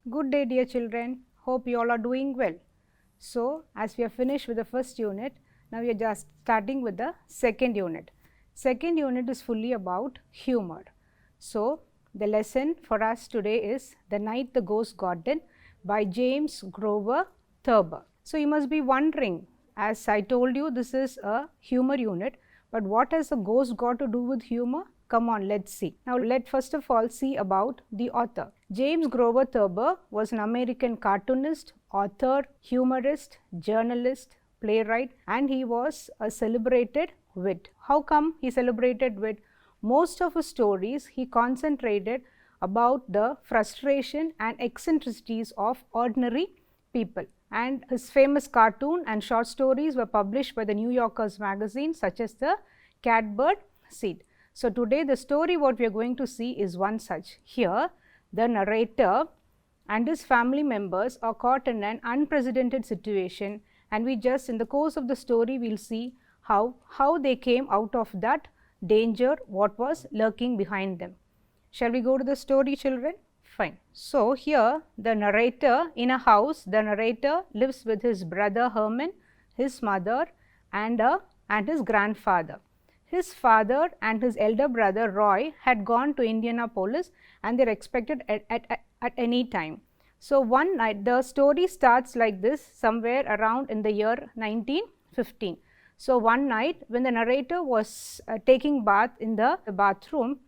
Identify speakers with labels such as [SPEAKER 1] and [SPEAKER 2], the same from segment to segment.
[SPEAKER 1] Good day, dear children. Hope you all are doing well. So, as we have finished with the first unit, now we are just starting with the second unit. Second unit is fully about humor. So, the lesson for us today is The Night the Ghost Got In by James Grover Thurber. So, you must be wondering, as I told you, this is a humor unit, but what has a ghost got to do with humor? Come on, let's see. Now, let's first of all see about the author. James Grover Thurber was an American cartoonist, author, humorist, journalist, playwright, and he was a celebrated wit. How come he celebrated wit? Most of his stories he concentrated about the frustration and eccentricities of ordinary people. And his famous cartoon and short stories were published by the New Yorker's magazine, such as the Catbird Seed. So, today the story what we are going to see is one such. Here, the narrator and his family members are caught in an unprecedented situation, and we just in the course of the story we will see how they came out of that danger, what was lurking behind them. Shall we go to the story, children? Fine. So, here the narrator in a house, the narrator lives with his brother Herman, his mother and his grandfather. His father and his elder brother Roy had gone to Indianapolis and they are expected at any time. So, one night the story starts like this, somewhere around in the year 1915. So, one night when the narrator was taking bath in the bathroom,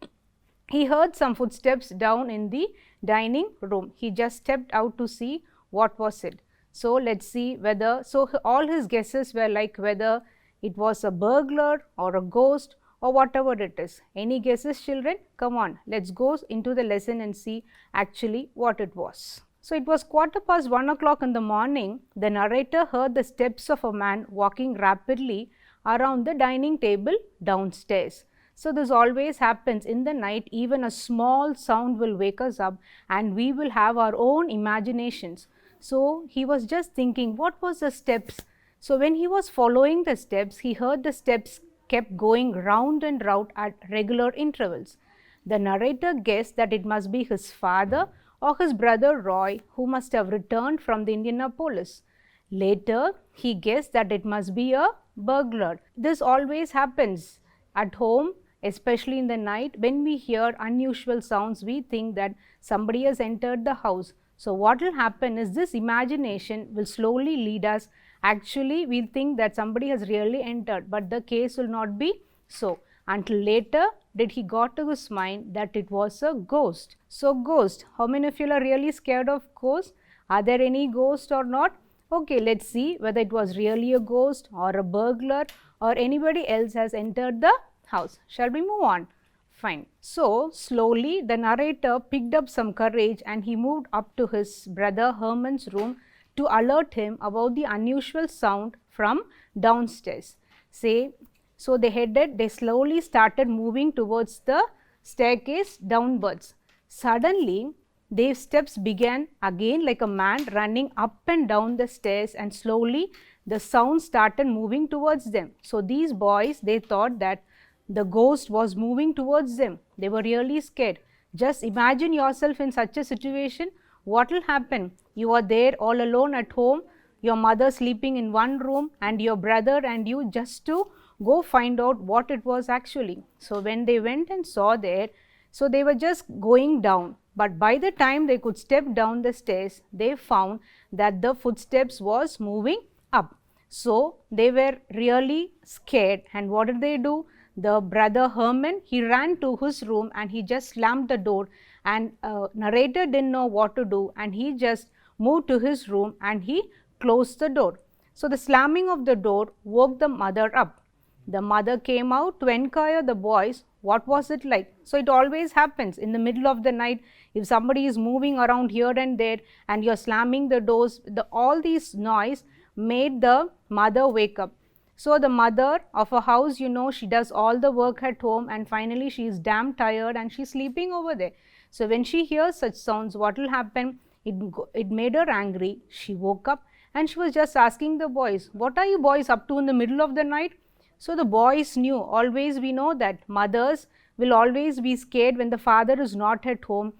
[SPEAKER 1] he heard some footsteps down in the dining room. He just stepped out to see what was it. So, let's see whether, so all his guesses were like whether it was a burglar or a ghost or whatever it is. Any guesses, children? Come on, let's go into the lesson and see actually what it was. So, it was 1:15 o'clock in the morning. The narrator heard the steps of a man walking rapidly around the dining table downstairs. So, this always happens in the night. Even a small sound will wake us up and we will have our own imaginations. So, he was just thinking, what was the steps? So, when he was following the steps, he heard the steps kept going round and round at regular intervals. The narrator guessed that it must be his father or his brother Roy who must have returned from the Indianapolis. Later, he guessed that it must be a burglar. This always happens at home, especially in the night. When we hear unusual sounds, we think that somebody has entered the house. So, what will happen is this imagination will slowly lead us. Actually, we think that somebody has really entered, but the case will not be so. Until later, did he got to his mind that it was a ghost. So, ghost, how many of you are really scared of ghosts? Are there any ghosts or not? Okay, let's see whether it was really a ghost or a burglar or anybody else has entered the house. Shall we move on? Fine. So, slowly the narrator picked up some courage and he moved up to his brother Herman's room to alert him about the unusual sound from downstairs. So they slowly started moving towards the staircase downwards. Suddenly, their steps began again like a man running up and down the stairs, and slowly the sound started moving towards them. So, these boys, they thought that the ghost was moving towards them. They were really scared. Just imagine yourself in such a situation. What will happen? You are there all alone at home, your mother sleeping in one room and your brother and you just to go find out what it was actually. So, when they went and saw there, so they were just going down, but by the time they could step down the stairs, they found that the footsteps was moving up. So, they were really scared, and what did they do? The brother Herman, he ran to his room and he just slammed the door, and narrator didn't know what to do and he just moved to his room and he closed the door. So, the slamming of the door woke the mother up. The mother came out to inquire the boys what was it like. So, it always happens in the middle of the night if somebody is moving around here and there and you are slamming the doors, all these noise made the mother wake up. So, the mother of a house, you know, she does all the work at home and finally she is damn tired and she is sleeping over there. So, when she hears such sounds, what will happen? It made her angry. She woke up and she was just asking the boys, what are you boys up to in the middle of the night? So, the boys knew, always we know that mothers will always be scared when the father is not at home.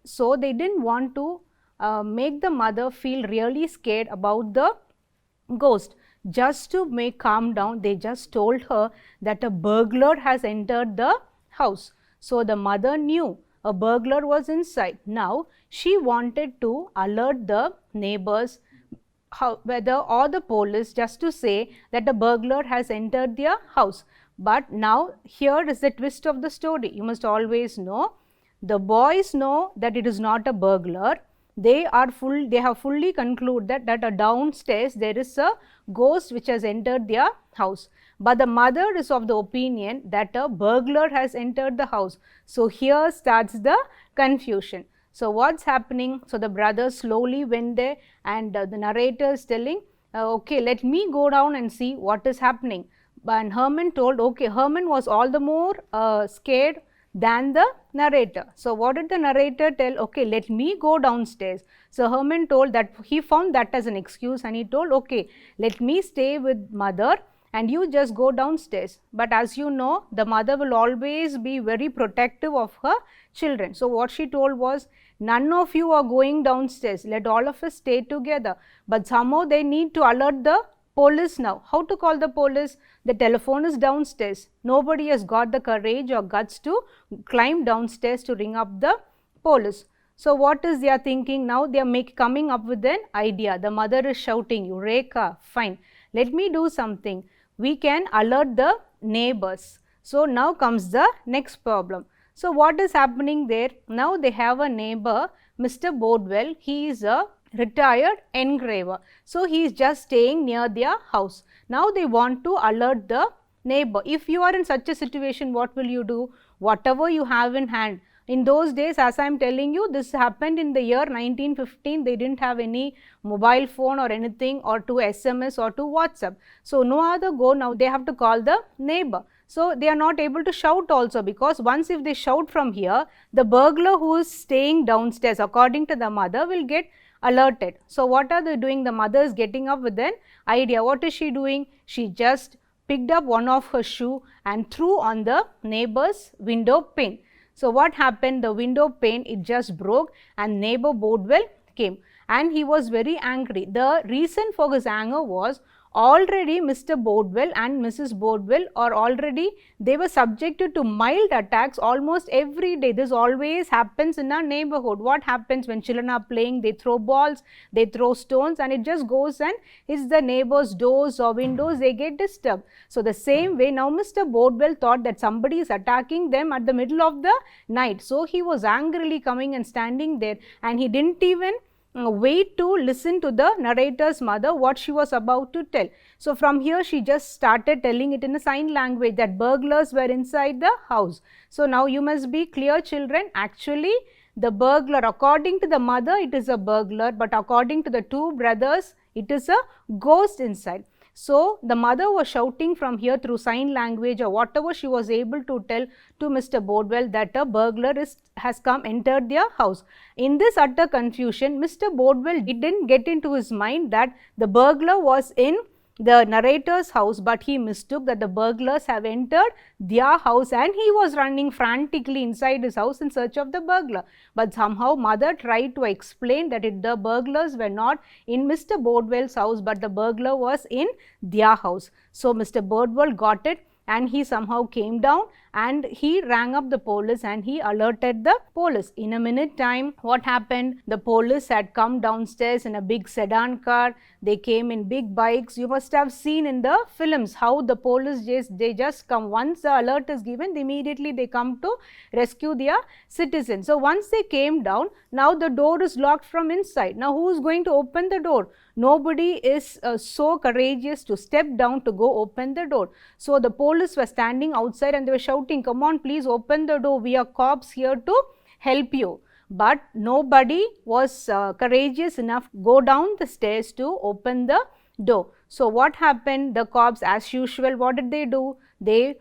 [SPEAKER 1] So, they didn't want to make the mother feel really scared about the ghost. Just to make calm down, they just told her that a burglar has entered the house. So the mother knew a burglar was inside. Now she wanted to alert the neighbors, whether or the police, just to say that a burglar has entered their house. But now here is the twist of the story. You must always know, the boys know that it is not a burglar. They have fully concluded that a downstairs there is a ghost which has entered their house. But the mother is of the opinion that a burglar has entered the house. So here starts the confusion. So what's happening? So the brothers slowly went there, and the narrator is telling, okay, let me go down and see what is happening. And Herman told, okay, Herman was all the more scared than the narrator. So what did the narrator tell? Okay, let me go downstairs. So Herman told that he found that as an excuse, and he told, okay, let me stay with mother and you just go downstairs. But as you know, the mother will always be very protective of her children. So what she told was, none of you are going downstairs, let all of us stay together. But somehow they need to alert the police now. How to call the police? The telephone is downstairs. Nobody has got the courage or guts to climb downstairs to ring up the police. So what is they are thinking now? They are coming up with an idea. The mother is shouting, Eureka, fine, let me do something. We can alert the neighbors. So now comes the next problem. So what is happening there? Now they have a neighbor, Mr. Bodwell. He is a retired engraver. So he is just staying near their house. Now they want to alert the neighbor. If you are in such a situation, what will you do? Whatever you have in hand. In those days, as I am telling you, this happened in the year 1915. They didn't have any mobile phone or anything, or to SMS or to WhatsApp. So no other go. Now they have to call the neighbor. So they are not able to shout also, because once if they shout from here, the burglar who is staying downstairs, according to the mother, will get alerted. So what are they doing? The mother is getting up with an idea. What is she doing? She just picked up one of her shoe and threw on the neighbor's window pane. So what happened? The window pane, it just broke, and neighbor Bodwell came, and he was very angry. The reason for his anger was, already Mr. Bodwell and Mrs. Bodwell are already, they were subjected to mild attacks almost every day. This always happens in our neighborhood. What happens when children are playing? They throw balls, they throw stones, and it just goes and hits the neighbors' doors or windows. They get disturbed. So the same way now Mr. Bodwell thought that somebody is attacking them at the middle of the night. So he was angrily coming and standing there, and he didn't even wait to listen to the narrator's mother what she was about to tell. So from here she just started telling it in a sign language that burglars were inside the house. So now you must be clear, children. Actually the burglar, according to the mother, it is a burglar, but according to the two brothers, it is a ghost inside. So the mother was shouting from here through sign language or whatever she was able to tell to Mr. Bodwell that a burglar has come, entered their house. In this utter confusion, Mr. Bodwell didn't get into his mind that the burglar was in the narrator's house, but he mistook that the burglars have entered their house, and he was running frantically inside his house in search of the burglar. But somehow mother tried to explain that the burglars were not in Mr. Bodwell's house, but the burglar was in their house. So Mr. Bodwell got it, and he somehow came down and he rang up the police and he alerted the police. In a minute time, what happened? The police had come downstairs in a big sedan car. They came in big bikes. You must have seen in the films how the police they just come. Once the alert is given, immediately they come to rescue their citizens. So once they came down, now the door is locked from inside. Now who is going to open the door? Nobody is so courageous to step down to go open the door. So the police were standing outside and they were shouting, come on, please open the door. We are cops here to help you. But nobody was courageous enough to go down the stairs to open the door. So what happened? The cops, as usual, what did they do? They,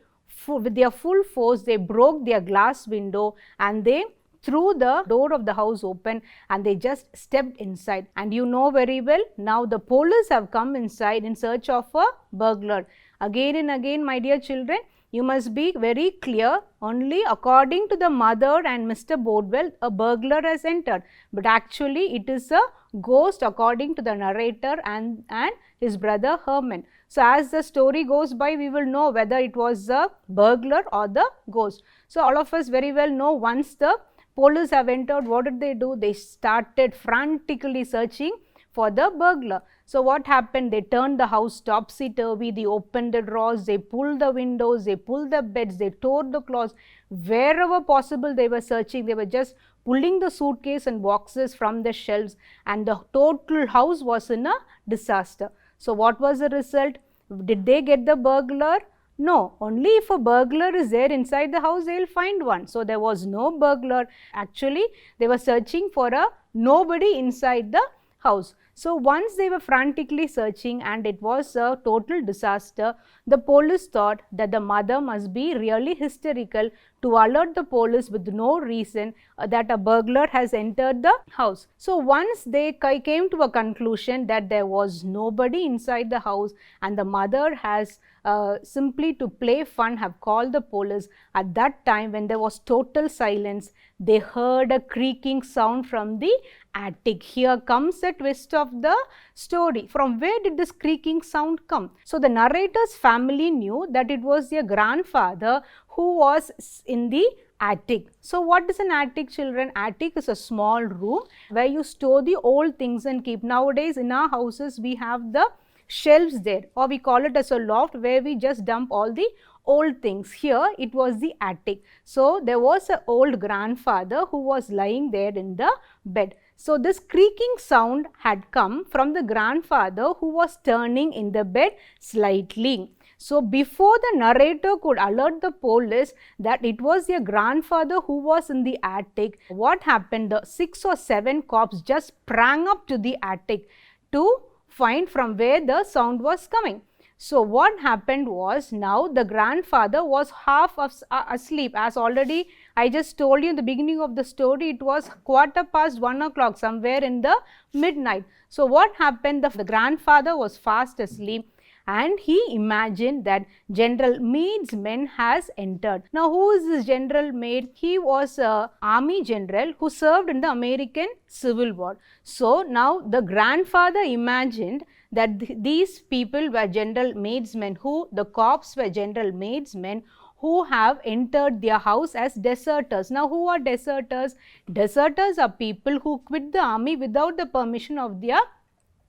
[SPEAKER 1] with their full force, they broke their glass window and they threw the door of the house open, and they just stepped inside. And you know very well, now the police have come inside in search of a burglar. Again and again, my dear children, you must be very clear. Only according to the mother and Mr. Bodwell, a burglar has entered, but actually it is a ghost according to the narrator and his brother Herman. So, as the story goes by, we will know whether it was a burglar or the ghost. So, all of us very well know, once the police have entered, what did they do? They started frantically searching for the burglar. So, what happened? They turned the house topsy-turvy, they opened the drawers, they pulled the windows, they pulled the beds, they tore the clothes. Wherever possible they were searching, they were just pulling the suitcase and boxes from the shelves, and the total house was in a disaster. So, what was the result? Did they get the burglar? No, only if a burglar is there inside the house, they will find one. So, there was no burglar. Actually, they were searching for a nobody inside the house. So, once they were frantically searching and it was a total disaster, the police thought that the mother must be really hysterical to alert the police with no reason that a burglar has entered the house. So, once they came to a conclusion that there was nobody inside the house and the mother has simply to play fun have called the police, at that time when there was total silence, they heard a creaking sound from the attic. Here comes a twist of the story. From where did this creaking sound come? So, the narrator's family knew that it was their grandfather who was in the attic. So, what is an attic, children? Attic is a small room where you store the old things and keep. Nowadays in our houses we have the shelves there, or we call it as a loft where we just dump all the old things. Here it was the attic. So, there was an old grandfather who was lying there in the bed. So, this creaking sound had come from the grandfather who was turning in the bed slightly. So, before the narrator could alert the police that it was their grandfather who was in the attic, what happened? The 6 or 7 cops just sprang up to the attic to find from where the sound was coming. So, what happened was, now the grandfather was half asleep. As already I just told you in the beginning of the story, it was 1:15, 1 o'clock, somewhere in the midnight. So, what happened? The grandfather was fast asleep and he imagined that General Meade's men has entered. Now, who is this General Meade? He was an army general who served in the American Civil War. So, now the grandfather imagined that these people were General Meade's men, the cops were General Meade's men who have entered their house as deserters. Now, who are deserters? Deserters are people who quit the army without the permission of their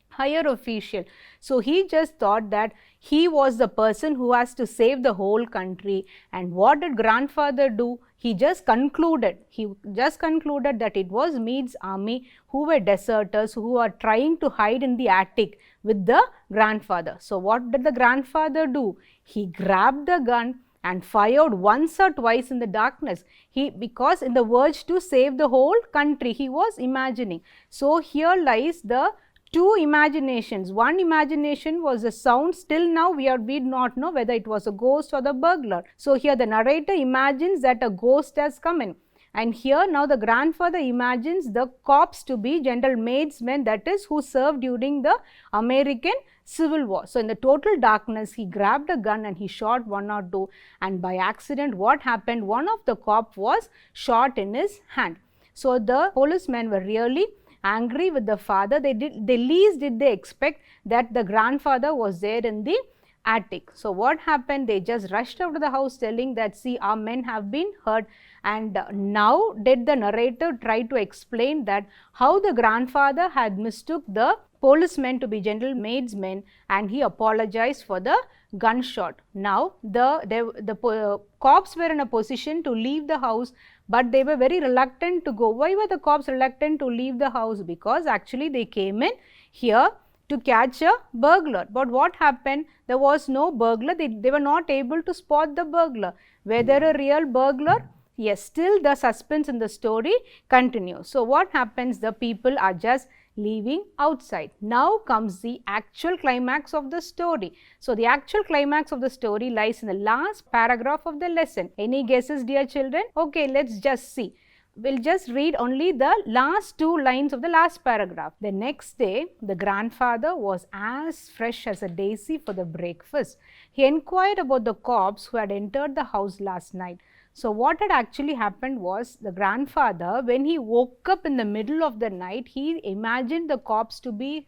[SPEAKER 1] higher official. So, he just thought that he was the person who has to save the whole country. And what did grandfather do? He just concluded that it was Meade's army who were deserters, who are trying to hide in the attic with the grandfather. So, what did the grandfather do? He grabbed the gun and fired once or twice in the darkness. Because in the verge to save the whole country, he was imagining. So, here lies the two imaginations. One imagination was a sound. Still now we did not know whether it was a ghost or the burglar. So, here the narrator imagines that a ghost has come in, and here now the grandfather imagines the cops to be General Meade's men, that is, who served during the American Civil War. So, in the total darkness, he grabbed a gun and he shot 1 or 2, and by accident what happened? One of the cop was shot in his hand. So, the policemen were really angry with the father. They least did they expect that the grandfather was there in the attic. So, what happened? They just rushed out of the house telling that, see, our men have been hurt. And now did the narrator try to explain that how the grandfather had mistook the policemen to be General Meade's men, and he apologized for the gunshot. Now, the cops were in a position to leave the house, but they were very reluctant to go. Why were the cops reluctant to leave the house? Because actually they came in here to catch a burglar. But what happened? There was no burglar. They were not able to spot the burglar. Were there a real burglar? Yes, still the suspense in the story continues. So, what happens? The people are just leaving outside. Now comes the actual climax of the story. So, the actual climax of the story lies in the last paragraph of the lesson. Any guesses, dear children? Okay, let's just see. we'll just read only the last 2 lines of the last paragraph. The next day, the grandfather was as fresh as a daisy for the breakfast. He inquired about the corpse who had entered the house last night. So what had actually happened was, the grandfather, when he woke up in the middle of the night, he imagined the corpse to be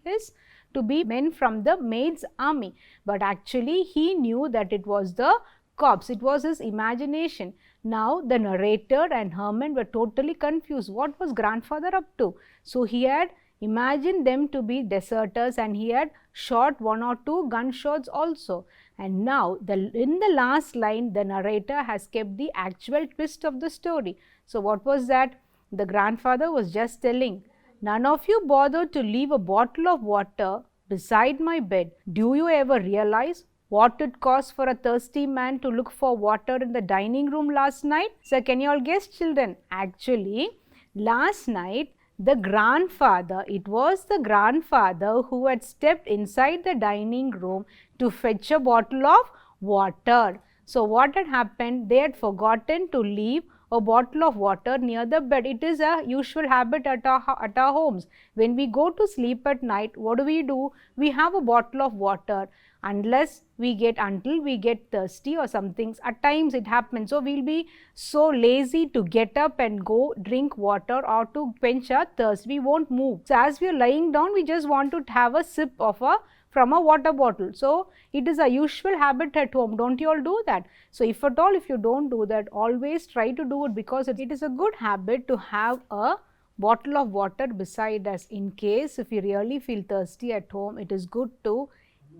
[SPEAKER 1] men from the maid's army. But actually he knew that it was the corpse. It was his imagination. Now the narrator and Herman were totally confused. What was grandfather up to? So he had imagined them to be deserters and he had shot 1 or 2 gunshots also. And now in the last line, the narrator has kept the actual twist of the story. So what was that? The grandfather was just telling, none of you bothered to leave a bottle of water beside my bed. Do you ever realize what it cost for a thirsty man to look for water in the dining room last night? So can you all guess, children? Actually, last night it was the grandfather who had stepped inside the dining room to fetch a bottle of water. So what had happened? They had forgotten to leave a bottle of water near the bed. It is a usual habit at our homes. When we go to sleep at night, what do? We have a bottle of water until we get thirsty or something. At times it happens. So we'll be so lazy to get up and go drink water or to quench our thirst. We won't move. So as we are lying down, we just want to have a sip from a water bottle. So it is a usual habit at home. Don't you all do that? So if at all, if you don't do that, always try to do it, because it is a good habit to have a bottle of water beside us. In case if you really feel thirsty at home, it is good to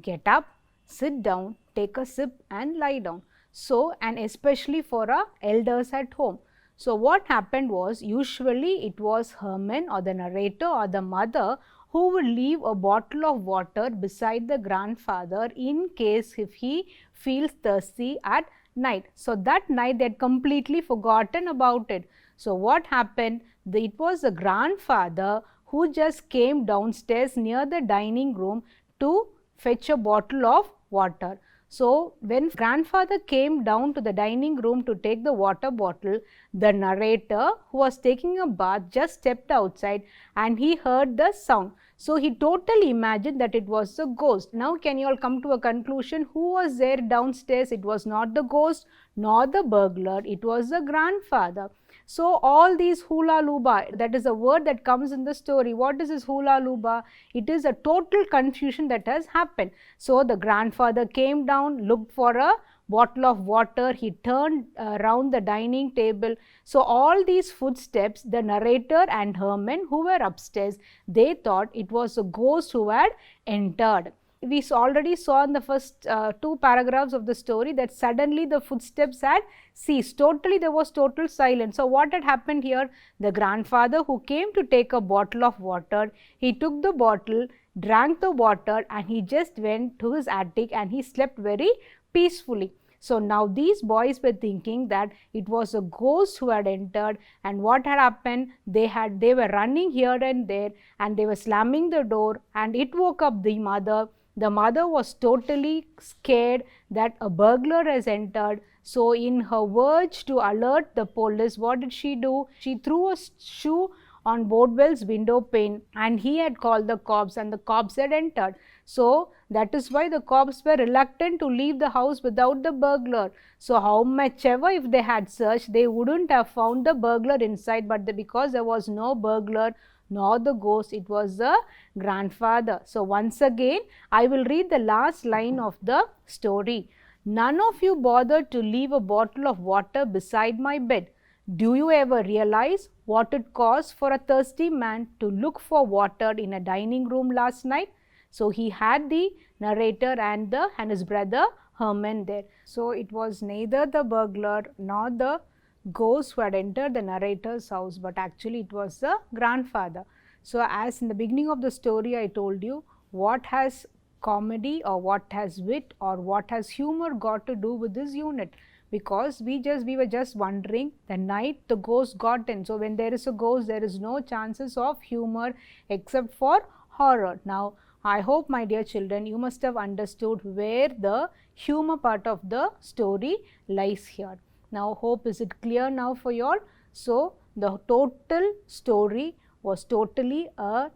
[SPEAKER 1] get up, sit down, take a sip and lie down. So, and especially for our elders at home. So what happened was, usually it was Herman or the narrator or the mother who would leave a bottle of water beside the grandfather in case if he feels thirsty at night. So that night they had completely forgotten about it. So what happened? It was the grandfather who just came downstairs near the dining room to fetch a bottle of water. So when grandfather came down to the dining room to take the water bottle, the narrator who was taking a bath just stepped outside and he heard the sound. So he totally imagined that it was a ghost. Now can you all come to a conclusion? Who was there downstairs? It was not the ghost nor the burglar, it was the grandfather. So all these hula luba, that is a word that comes in the story. What is this hula luba? It is a total confusion that has happened. So the grandfather came down, looked for a bottle of water, he turned around the dining table. So all these footsteps, the narrator and Herman who were upstairs, they thought it was a ghost who had entered. We already saw in the first 2 paragraphs of the story that suddenly the footsteps had ceased. Totally, there was total silence. So what had happened here? The grandfather who came to take a bottle of water, he took the bottle, drank the water and he just went to his attic and he slept very peacefully. So now these boys were thinking that it was a ghost who had entered, and what had happened? They were running here and there and they were slamming the door, and it woke up the mother. The mother was totally scared that a burglar has entered. So in her urge to alert the police, what did she do? She threw a shoe on Bodwell's window pane and he had called the cops and the cops had entered. So that is why the cops were reluctant to leave the house without the burglar. So how much ever if they had searched, they wouldn't have found the burglar inside, but because there was no burglar nor the ghost, it was the grandfather. So once again, I will read the last line of the story. None of you bothered to leave a bottle of water beside my bed. Do you ever realize what it cost for a thirsty man to look for water in a dining room last night? So he had the narrator and his brother Herman there. So it was neither the burglar nor the ghost who had entered the narrator's house, but actually it was the grandfather. So as in the beginning of the story I told you, what has comedy or what has wit or what has humor got to do with this unit? Because we were just wondering, the night the ghost got in. So when there is a ghost, there is no chances of humor except for horror. Now I hope, my dear children, you must have understood where the humor part of the story lies here. Now hope, is it clear now for you all? So the total story was totally a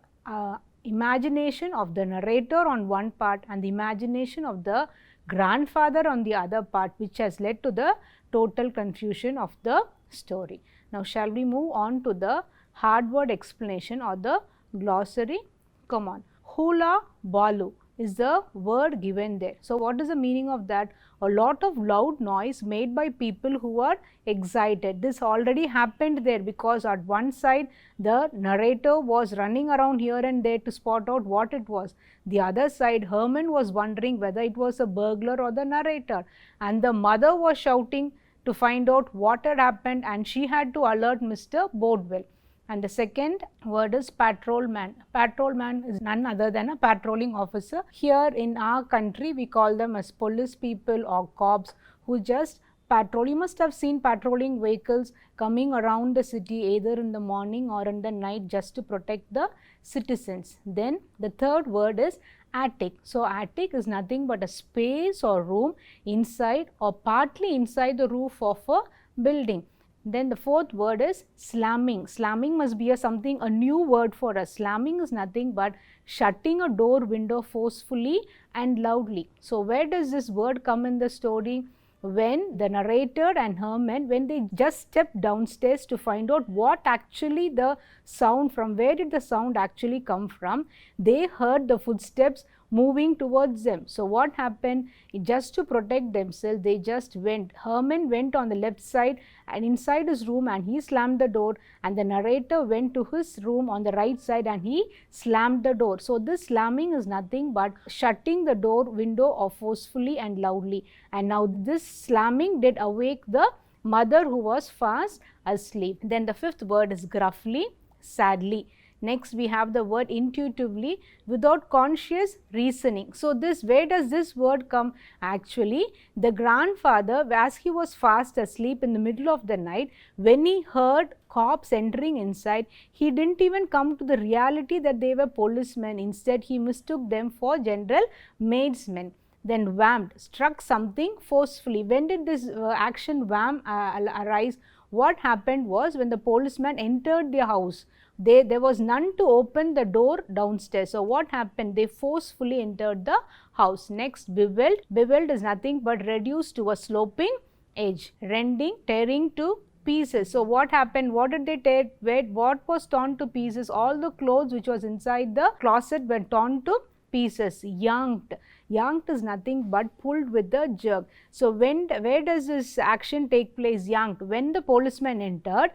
[SPEAKER 1] imagination of the narrator on one part and the imagination of the grandfather on the other part, which has led to the total confusion of the story. Now, shall we move on to the hard word explanation or the glossary? Come on. Hula balu is the word given there. So, what is the meaning of that? A lot of loud noise made by people who are excited. This already happened there because at one side the narrator was running around here and there to spot out what it was. The other side, Herman was wondering whether it was a burglar or the narrator, and the mother was shouting to find out what had happened, and she had to alert Mr. Bodwell. And the second word is patrolman. Patrolman is none other than a patrolling officer. Here in our country, we call them as police people or cops who just patrol. You must have seen patrolling vehicles coming around the city either in the morning or in the night just to protect the citizens. Then the third word is attic. So, attic is nothing but a space or room inside or partly inside the roof of a building. Then the fourth word is slamming. Slamming must be a new word for us. Slamming is nothing but shutting a door window forcefully and loudly. So, where does this word come in the story? When the narrator and Herman, when they just stepped downstairs to find out what actually the sound, from where did the sound actually come from, they heard the footsteps moving towards them. So, what happened? Just to protect themselves, they just went. Herman went on the left side and inside his room and he slammed the door, and the narrator went to his room on the right side and he slammed the door. So, this slamming is nothing but shutting the door window forcefully and loudly, and now this slamming did awake the mother who was fast asleep. Then the fifth word is gruffly, sadly. Next, we have the word intuitively, without conscious reasoning. So, where does this word come? Actually, the grandfather, as he was fast asleep in the middle of the night, when he heard cops entering inside, he didn't even come to the reality that they were policemen. Instead, he mistook them for general maidsmen. Then whammed, struck something forcefully. When did this action wham arise? What happened was, when the policeman entered the house, there was none to open the door downstairs. So, what happened? They forcefully entered the house. Next, beveled. Beveled is nothing but reduced to a sloping edge. Rending, tearing to pieces. So, what happened? What did they tear? What was torn to pieces? All the clothes which was inside the closet were torn to pieces. Yanked. Yanked is nothing but pulled with a jerk. So, where does this action take place? Yanked. When the policemen entered,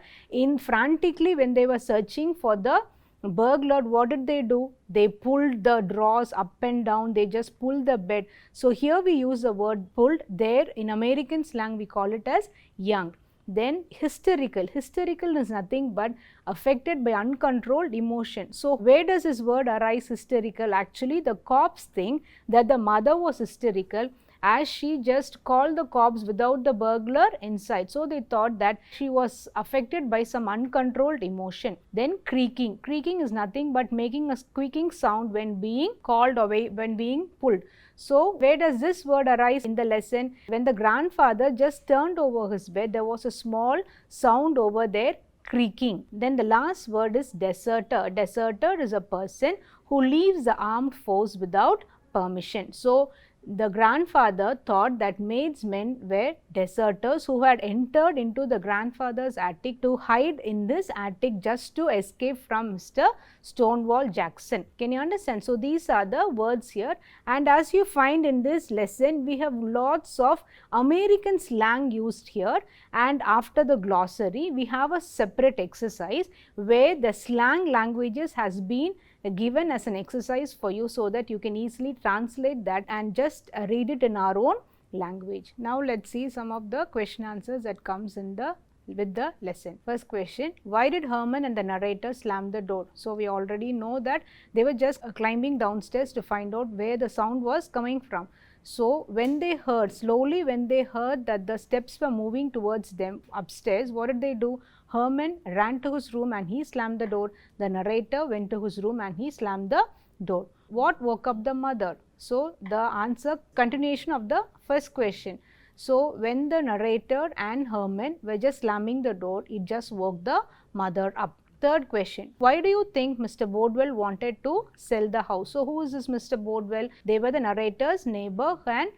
[SPEAKER 1] frantically when they were searching for the burglar, what did they do? They pulled the drawers up and down, they just pulled the bed. So, here we use the word pulled. There in American slang we call it as yanked. Then hysterical. Hysterical is nothing but affected by uncontrolled emotion. So, where does this word arise, hysterical? Actually, the cops think that the mother was hysterical as she just called the cops without the burglar inside. So, they thought that she was affected by some uncontrolled emotion. Then creaking. Creaking is nothing but making a squeaking sound when being called away, when being pulled. So, where does this word arise in the lesson? When the grandfather just turned over his bed, there was a small sound over there, creaking. Then the last word is deserter. A deserter is a person who leaves the armed force without permission. So, the grandfather thought that maidsmen were deserters who had entered into the grandfather's attic to hide in this attic just to escape from Mr. Stonewall Jackson. Can you understand? So, these are the words here, and as you find in this lesson, we have lots of American slang used here, and after the glossary, we have a separate exercise where the slang languages has been given as an exercise for you so that you can easily translate that and just read it in our own language. Now, let us see some of the question answers that comes with the lesson. First question, why did Herman and the narrator slam the door? So, we already know that they were just climbing downstairs to find out where the sound was coming from. So, when they heard that the steps were moving towards them upstairs, what did they do? Herman ran to his room and he slammed the door. The narrator went to his room and he slammed the door. What woke up the mother? So, the answer, continuation of the first question. So when the narrator and Herman were just slamming the door, it just woke the mother up. Third question, why do you think Mr. Bodwell wanted to sell the house? So who is this Mr. Bodwell? They were the narrator's neighbor and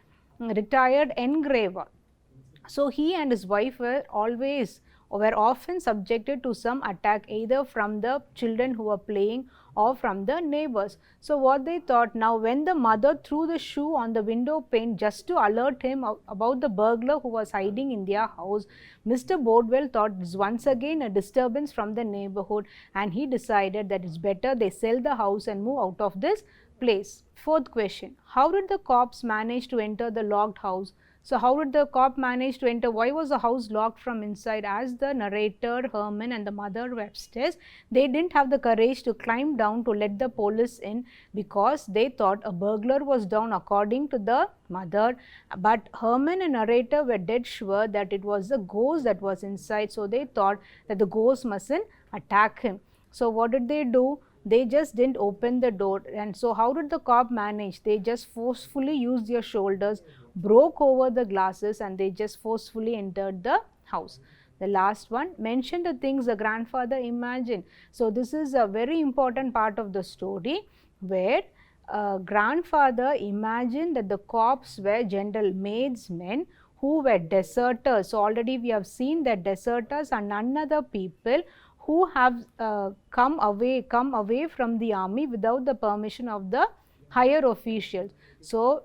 [SPEAKER 1] retired engraver. So he and his wife were often subjected to some attack either from the children who were playing or from the neighbors. So what they thought, now when the mother threw the shoe on the window pane just to alert him about the burglar who was hiding in their house, Mr. Bodwell thought it's once again a disturbance from the neighborhood, and he decided that it's better they sell the house and move out of this place. Fourth question, how did the cops manage to enter the locked house? So how did the cop manage to enter? Why was the house locked from inside? As the narrator, Herman and the mother were upstairs, they didn't have the courage to climb down to let the police in because they thought a burglar was down according to the mother. But Herman and narrator were dead sure that it was the ghost that was inside. So they thought that the ghost mustn't attack him. So what did they do? They just didn't open the door. And so how did the cop manage? They just forcefully used their shoulders, broke over the glasses, and they just forcefully entered the house. The last one, mention the things the grandfather imagined. So this is a very important part of the story where grandfather imagined that the cops were general maids men who were deserters. So already we have seen that deserters are none other people who have come away from the army without the permission of the higher officials. So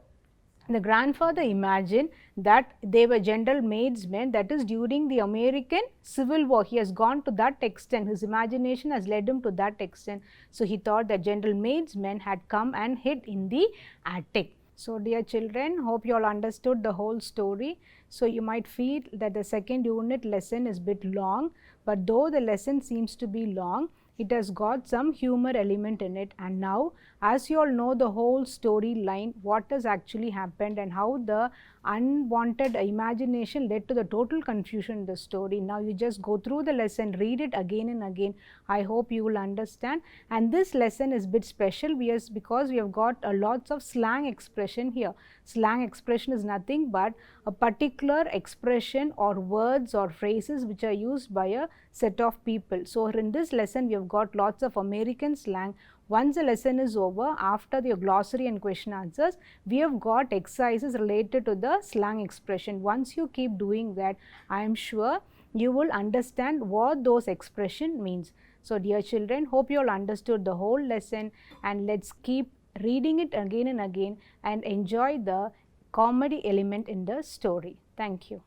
[SPEAKER 1] the grandfather imagined that they were general maidsmen, that is during the American Civil War. He has gone to that extent, his imagination has led him to that extent. So he thought that general maidsmen had come and hid in the attic. So dear children, hope you all understood the whole story. So you might feel that the second unit lesson is bit long, but though the lesson seems to be long, it has got some humor element in it. And now, as you all know the whole storyline, what has actually happened and how the unwanted imagination led to the total confusion in the story. Now you just go through the lesson, read it again and again. I hope you will understand. And this lesson is a bit special because we have got lots of slang expression here. Slang expression is nothing but a particular expression or words or phrases which are used by a set of people. So in this lesson we have got lots of American slang. Once the lesson is over, after the glossary and question answers, we have got exercises related to the slang expression. Once you keep doing that, I am sure you will understand what those expression means. So dear children, hope you all understood the whole lesson, and let's keep reading it again and again and enjoy the comedy element in the story. Thank you.